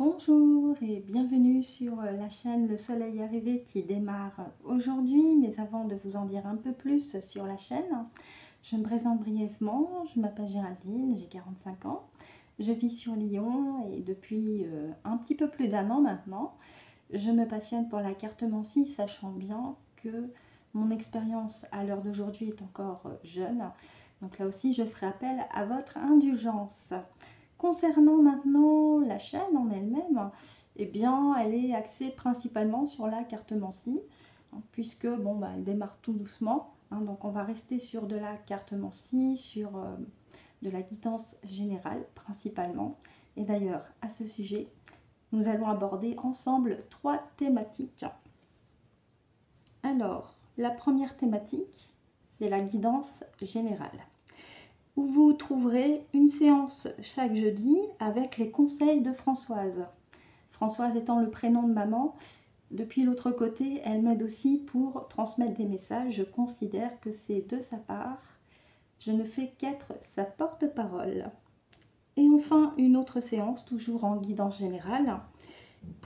Bonjour et bienvenue sur la chaîne Le Soleil Arrivé qui démarre aujourd'hui. Mais avant de vous en dire un peu plus sur la chaîne, je me présente brièvement. Je m'appelle Géraldine, j'ai 45 ans. Je vis sur Lyon et depuis un petit peu plus d'un an maintenant, je me passionne pour la cartomancie, sachant bien que mon expérience à l'heure d'aujourd'hui est encore jeune. Donc là aussi, je ferai appel à votre indulgence. Concernant maintenant la chaîne en elle-même, eh bien, elle est axée principalement sur la cartomancie, puisque bon, elle démarre tout doucement. Donc on va rester sur de la cartomancie, sur de la guidance générale principalement. Et d'ailleurs, à ce sujet, nous allons aborder ensemble 3 thématiques. Alors, la première thématique, c'est la guidance générale, où vous trouverez une séance chaque jeudi avec les conseils de Françoise. Françoise étant le prénom de maman, depuis l'autre côté, elle m'aide aussi pour transmettre des messages. Je considère que c'est de sa part. Je ne fais qu'être sa porte-parole. Et enfin, une autre séance, toujours en guidance générale,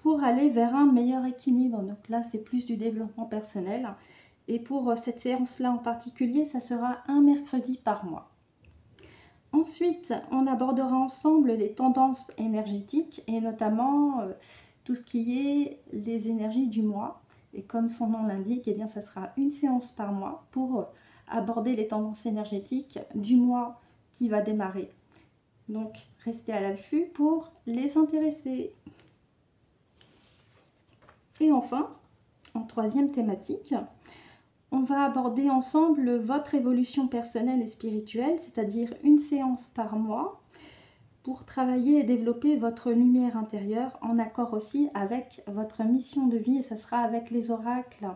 pour aller vers un meilleur équilibre. Donc là, c'est plus du développement personnel. Et pour cette séance-là en particulier, ça sera un mercredi par mois. Ensuite, on abordera ensemble les tendances énergétiques et notamment tout ce qui est les énergies du mois. Et comme son nom l'indique, eh bien, ça sera une séance par mois pour aborder les tendances énergétiques du mois qui va démarrer. Donc, restez à l'affût pour les intéresser. Et enfin, en troisième thématique, on va aborder ensemble votre évolution personnelle et spirituelle, c'est-à-dire une séance par mois pour travailler et développer votre lumière intérieure en accord aussi avec votre mission de vie, et ça sera avec les oracles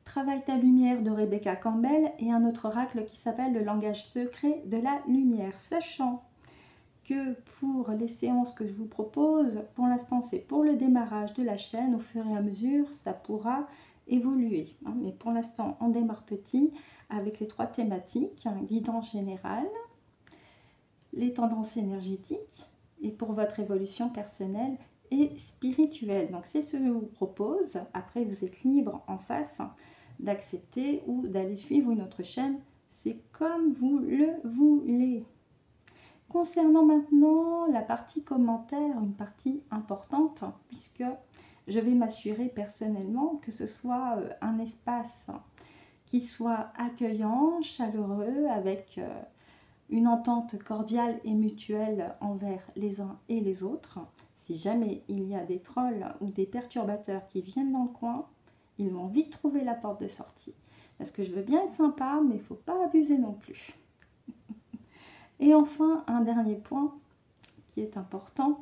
Travaille ta lumière de Rebecca Campbell et un autre oracle qui s'appelle le langage secret de la lumière, sachant que pour les séances que je vous propose, pour l'instant c'est pour le démarrage de la chaîne. Au fur et à mesure ça pourra évoluer, mais pour l'instant on démarre petit avec les 3 thématiques, guidance générale, les tendances énergétiques et pour votre évolution personnelle et spirituelle. Donc c'est ce que je vous propose. Après vous êtes libre en face d'accepter ou d'aller suivre une autre chaîne, c'est comme vous le voulez. Concernant maintenant la partie commentaire, une partie importante, puisque je vais m'assurer personnellement que ce soit un espace qui soit accueillant, chaleureux, avec une entente cordiale et mutuelle envers les uns et les autres. Si jamais il y a des trolls ou des perturbateurs qui viennent dans le coin, ils vont vite trouver la porte de sortie. Parce que je veux bien être sympa, mais il ne faut pas abuser non plus. Et enfin, un dernier point qui est important,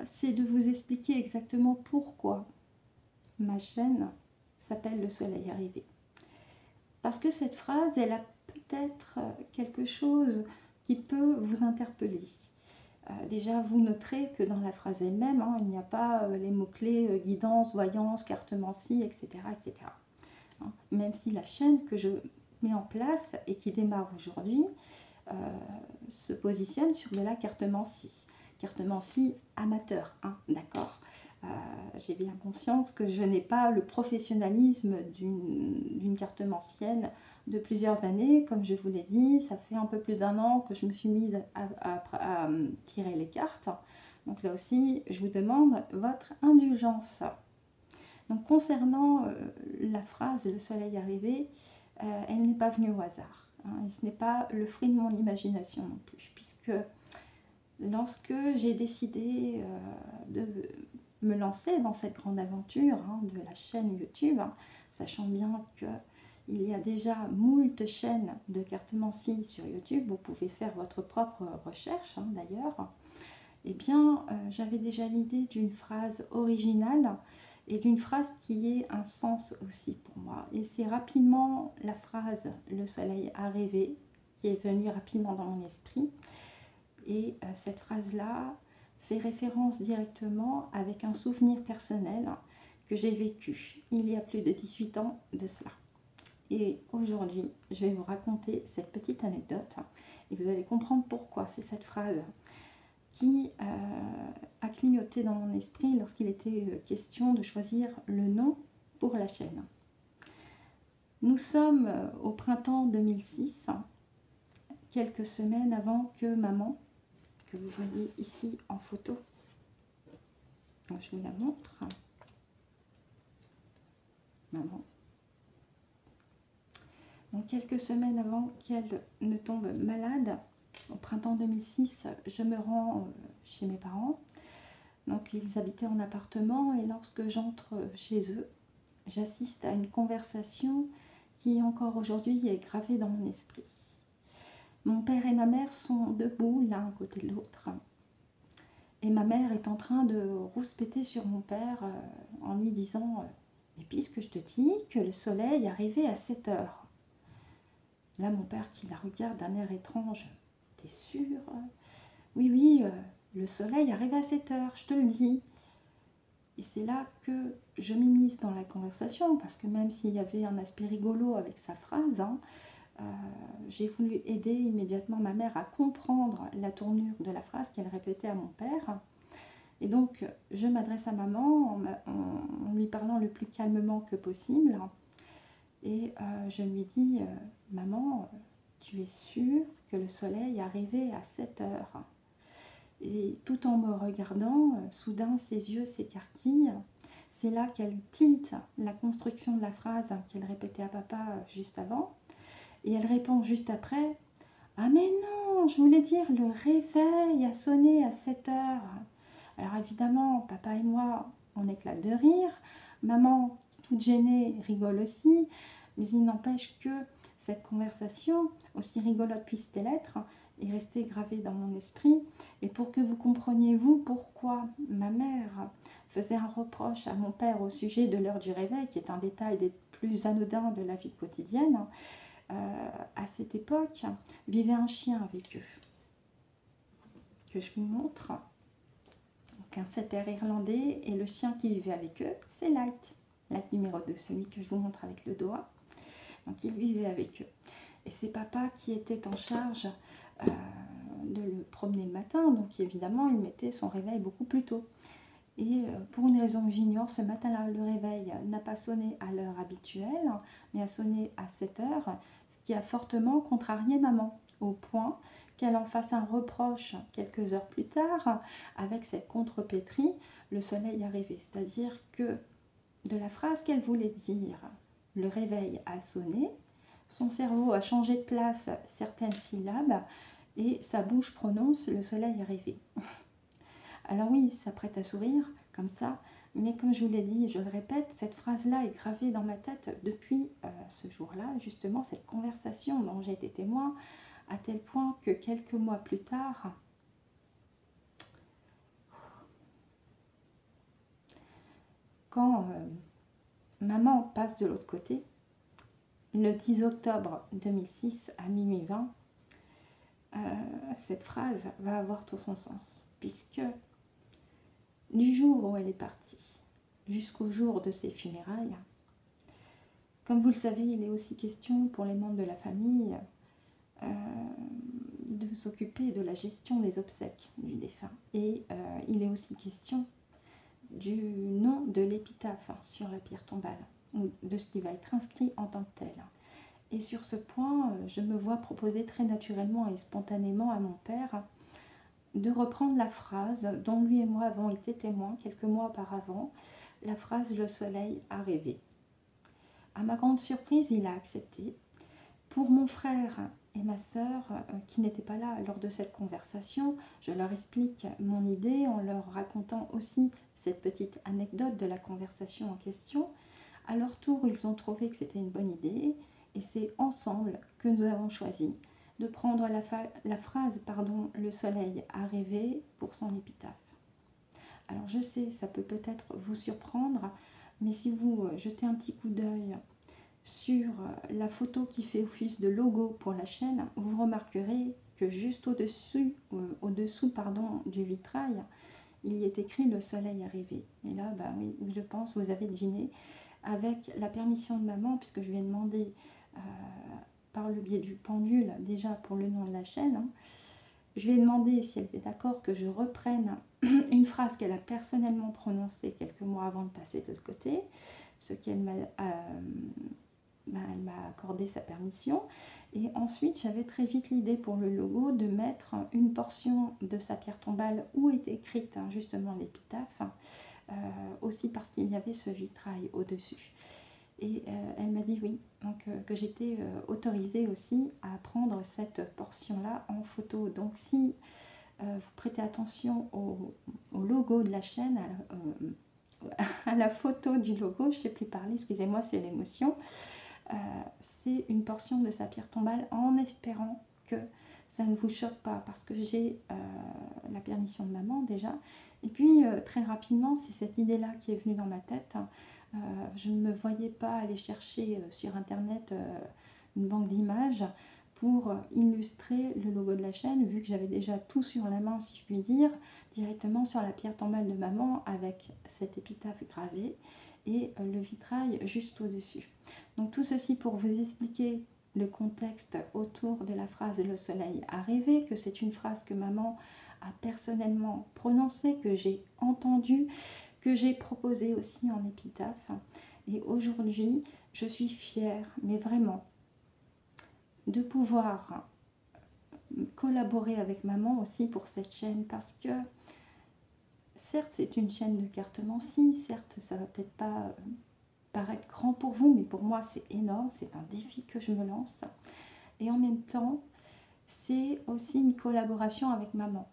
c'est de vous expliquer exactement pourquoi ma chaîne s'appelle Le Soleil Arrivé. Parce que cette phrase, elle a peut-être quelque chose qui peut vous interpeller. Déjà, vous noterez que dans la phrase elle-même, il n'y a pas les mots-clés guidance, voyance, cartomancie, etc. etc. Même si la chaîne que je mets en place et qui démarre aujourd'hui se positionne sur de la cartomancie. Cartomancie amateur, d'accord. J'ai bien conscience que je n'ai pas le professionnalisme d'une cartomancienne de plusieurs années. Comme je vous l'ai dit, ça fait un peu plus d'un an que je me suis mise à tirer les cartes. Donc là aussi, je vous demande votre indulgence. Donc concernant la phrase « le soleil arrivé », elle n'est pas venue au hasard. Et ce n'est pas le fruit de mon imagination non plus, puisque lorsque j'ai décidé de me lancer dans cette grande aventure de la chaîne YouTube, sachant bien qu'il y a déjà moult chaînes de cartomancie sur YouTube, vous pouvez faire votre propre recherche d'ailleurs, eh bien j'avais déjà l'idée d'une phrase originale et d'une phrase qui ait un sens aussi pour moi. Et c'est rapidement la phrase « le soleil arrivé » qui est venue rapidement dans mon esprit. Et cette phrase-là fait référence directement avec un souvenir personnel que j'ai vécu il y a plus de 18 ans de cela. Et aujourd'hui, je vais vous raconter cette petite anecdote et vous allez comprendre pourquoi c'est cette phrase qui a clignoté dans mon esprit lorsqu'il était question de choisir le nom pour la chaîne. Nous sommes au printemps 2006, quelques semaines avant que maman, que vous voyez ici en photo, donc je vous la montre, maman. Donc quelques semaines avant qu'elle ne tombe malade, au printemps 2006, je me rends chez mes parents. Donc ils habitaient en appartement et lorsque j'entre chez eux, j'assiste à une conversation qui encore aujourd'hui est gravée dans mon esprit. Mon père et ma mère sont debout l'un à côté de l'autre. Et ma mère est en train de rouspéter sur mon père en lui disant « Et puisque je te dis que le soleil arrivait à 7 heures ?» Là, mon père qui la regarde d'un air étrange. « T'es sûr ?»« Oui, oui, le soleil arrivait à 7 heures, je te le dis. » Et c'est là que je m'immisce dans la conversation, parce que même s'il y avait un aspect rigolo avec sa phrase, j'ai voulu aider immédiatement ma mère à comprendre la tournure de la phrase qu'elle répétait à mon père. Et donc, je m'adresse à maman en lui parlant le plus calmement que possible. Et je lui dis, maman, tu es sûre que le soleil arrivait à 7 heures? Et tout en me regardant, soudain ses yeux s'écarquillent. C'est là qu'elle tilte la construction de la phrase qu'elle répétait à papa juste avant. Et elle répond juste après, « Ah mais non, je voulais dire le réveil a sonné à 7 heures. » Alors évidemment, papa et moi, on éclate de rire. Maman, toute gênée, rigole aussi. Mais il n'empêche que cette conversation, aussi rigolote puisse-t-elle être, est restée gravée dans mon esprit. Et pour que vous compreniez, vous, pourquoi ma mère faisait un reproche à mon père au sujet de l'heure du réveil, qui est un détail des plus anodins de la vie quotidienne, à cette époque, vivait un chien avec eux, que je vous montre. Donc un setter irlandais, et le chien qui vivait avec eux, c'est Light. Light numéro 2, celui que je vous montre avec le doigt. Donc il vivait avec eux. Et c'est papa qui était en charge de le promener le matin, donc évidemment il mettait son réveil beaucoup plus tôt. Et pour une raison que j'ignore, ce matin-là, le réveil n'a pas sonné à l'heure habituelle, mais a sonné à 7 heures, ce qui a fortement contrarié maman, au point qu'elle en fasse un reproche quelques heures plus tard, avec cette contrepétrie, le soleil arrivé. C'est-à-dire que de la phrase qu'elle voulait dire, le réveil a sonné, son cerveau a changé de place certaines syllabes, et sa bouche prononce le soleil arrivé. Alors oui, ça prête à sourire, comme ça, mais comme je vous l'ai dit, je le répète, cette phrase-là est gravée dans ma tête depuis ce jour-là, justement, cette conversation dont j'ai été témoin, à tel point que quelques mois plus tard, quand maman passe de l'autre côté, le 10 octobre 2006 à minuit 20, cette phrase va avoir tout son sens, puisque du jour où elle est partie jusqu'au jour de ses funérailles, comme vous le savez, il est aussi question pour les membres de la famille de s'occuper de la gestion des obsèques du défunt. Et il est aussi question du nom de l'épitaphe sur la pierre tombale, ou de ce qui va être inscrit en tant que tel. Et sur ce point, je me vois proposer très naturellement et spontanément à mon père de reprendre la phrase dont lui et moi avons été témoins quelques mois auparavant, la phrase « Le soleil a rêvé ». À ma grande surprise, il a accepté. Pour mon frère et ma sœur qui n'étaient pas là lors de cette conversation, je leur explique mon idée en leur racontant aussi cette petite anecdote de la conversation en question. À leur tour, ils ont trouvé que c'était une bonne idée et c'est ensemble que nous avons choisi de prendre la phrase « Le soleil a rêvé » pour son épitaphe. Alors je sais, ça peut peut-être vous surprendre, mais si vous jetez un petit coup d'œil sur la photo qui fait office de logo pour la chaîne, vous remarquerez que juste au-dessous du vitrail, il y est écrit « Le soleil a rêvé ». Et là, bah oui, je pense, vous avez deviné, avec la permission de maman, puisque je lui ai demandé par le biais du pendule, déjà pour le nom de la chaîne, Je lui ai demandé si elle était d'accord que je reprenne une phrase qu'elle a personnellement prononcée quelques mois avant de passer de l'autre côté, ce qu'elle m'a elle m'a accordé sa permission. Et ensuite, j'avais très vite l'idée pour le logo de mettre une portion de sa pierre tombale où est écrite justement l'épitaphe, aussi parce qu'il y avait ce vitrail au-dessus. Et elle m'a dit oui, donc que j'étais autorisée aussi à prendre cette portion-là en photo. Donc si vous prêtez attention au logo de la chaîne, à la photo du logo, je ne sais plus parler, excusez-moi, c'est l'émotion. C'est une portion de sa pierre tombale en espérant que ça ne vous choque pas parce que j'ai la permission de maman déjà. Et puis très rapidement, c'est cette idée-là qui est venue dans ma tête. Je ne me voyais pas aller chercher sur internet une banque d'images pour illustrer le logo de la chaîne, vu que j'avais déjà tout sur la main, si je puis dire, directement sur la pierre tombale de maman avec cette épitaphe gravée et le vitrail juste au-dessus. Donc tout ceci pour vous expliquer le contexte autour de la phrase « Le soleil a rêvé », que c'est une phrase que maman a personnellement prononcée, que j'ai entendue, que j'ai proposée aussi en épitaphe. Et aujourd'hui, je suis fière, mais vraiment, de pouvoir collaborer avec maman aussi pour cette chaîne parce que certes c'est une chaîne de cartomancie, certes ça va peut-être pas paraître grand pour vous, mais pour moi c'est énorme, c'est un défi que je me lance et en même temps c'est aussi une collaboration avec maman,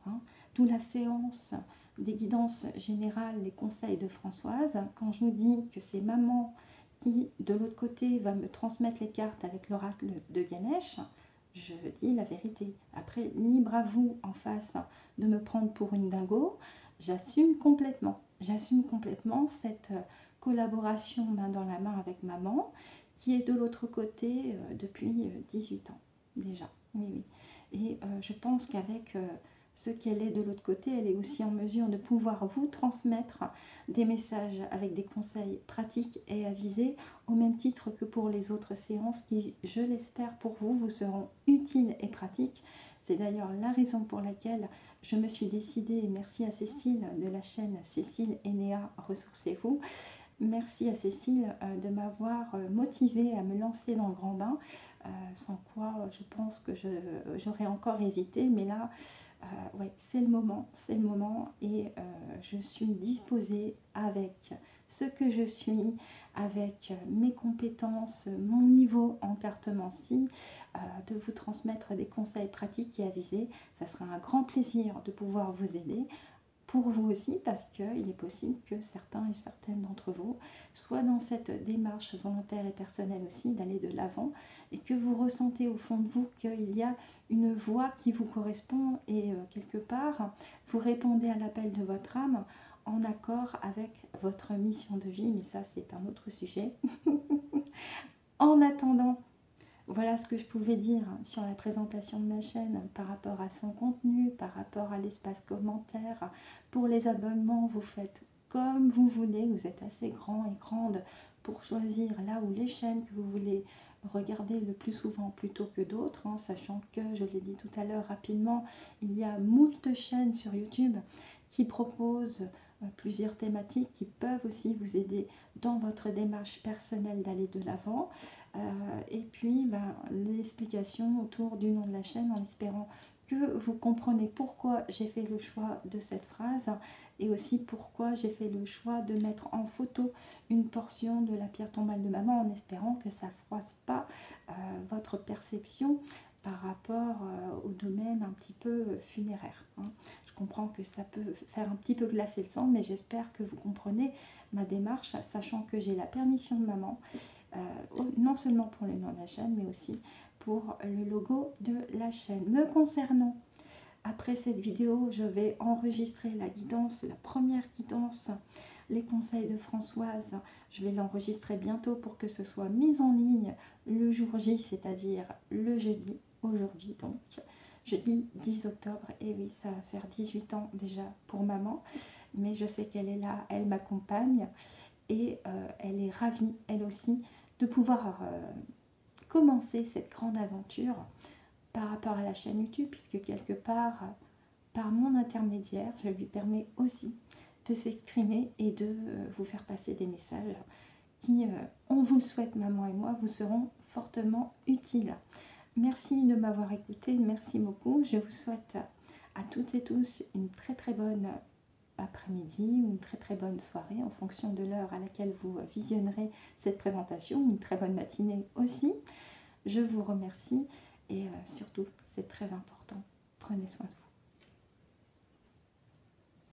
d'où la séance des guidances générales, les conseils de Françoise. Quand je vous dis que c'est maman qui de l'autre côté va me transmettre les cartes avec l'oracle de Ganesh, je dis la vérité. Après, libre à vous en face de me prendre pour une dingo, j'assume complètement cette collaboration main dans la main avec maman qui est de l'autre côté depuis 18 ans déjà. Oui. Et je pense qu'avec ce qu'elle est de l'autre côté, elle est aussi en mesure de pouvoir vous transmettre des messages avec des conseils pratiques et avisés, au même titre que pour les autres séances qui, je l'espère pour vous, vous seront utiles et pratiques. C'est d'ailleurs la raison pour laquelle je me suis décidée, et merci à Cécile de la chaîne Cécile Enéa Ressourcez-vous, merci à Cécile de m'avoir motivée à me lancer dans le grand bain, sans quoi je pense que j'aurais encore hésité, mais là, ouais, c'est le moment et je suis disposée avec ce que je suis, avec mes compétences, mon niveau en cartomancie, de vous transmettre des conseils pratiques et avisés. Ça sera un grand plaisir de pouvoir vous aider. Pour vous aussi, parce qu'il est possible que certains et certaines d'entre vous soient dans cette démarche volontaire et personnelle aussi d'aller de l'avant et que vous ressentez au fond de vous qu'il y a une voix qui vous correspond et quelque part vous répondez à l'appel de votre âme en accord avec votre mission de vie, mais ça c'est un autre sujet. En attendant, voilà ce que je pouvais dire sur la présentation de ma chaîne par rapport à son contenu, par rapport à l'espace commentaire. Pour les abonnements, vous faites comme vous voulez, vous êtes assez grand et grande pour choisir là où les chaînes que vous voulez regarder le plus souvent plutôt que d'autres, sachant que, je l'ai dit tout à l'heure rapidement, il y a moult chaînes sur YouTube qui proposent plusieurs thématiques qui peuvent aussi vous aider dans votre démarche personnelle d'aller de l'avant. Et puis l'explication autour du nom de la chaîne en espérant que vous comprenez pourquoi j'ai fait le choix de cette phrase et aussi pourquoi j'ai fait le choix de mettre en photo une portion de la pierre tombale de maman en espérant que ça ne froisse pas votre perception par rapport au domaine un petit peu funéraire. Je comprends que ça peut faire un petit peu glacer le sang, mais j'espère que vous comprenez ma démarche, sachant que j'ai la permission de maman, non seulement pour le nom de la chaîne, mais aussi pour le logo de la chaîne. Me concernant, après cette vidéo, je vais enregistrer la guidance, la première guidance, les conseils de Françoise. Je vais l'enregistrer bientôt pour que ce soit mis en ligne le jour J, c'est-à-dire le jeudi, aujourd'hui donc. Jeudi 10 octobre, et oui, ça va faire 18 ans déjà pour maman, mais je sais qu'elle est là, elle m'accompagne et elle est ravie, elle aussi, de pouvoir commencer cette grande aventure par rapport à la chaîne YouTube, puisque quelque part, par mon intermédiaire, je lui permets aussi de s'exprimer et de vous faire passer des messages qui, on vous le souhaite, maman et moi, vous seront fortement utiles. Merci de m'avoir écouté, merci beaucoup. Je vous souhaite à toutes et tous une très bonne après-midi ou une très bonne soirée en fonction de l'heure à laquelle vous visionnerez cette présentation, une très bonne matinée aussi. Je vous remercie et surtout, c'est très important, prenez soin de vous.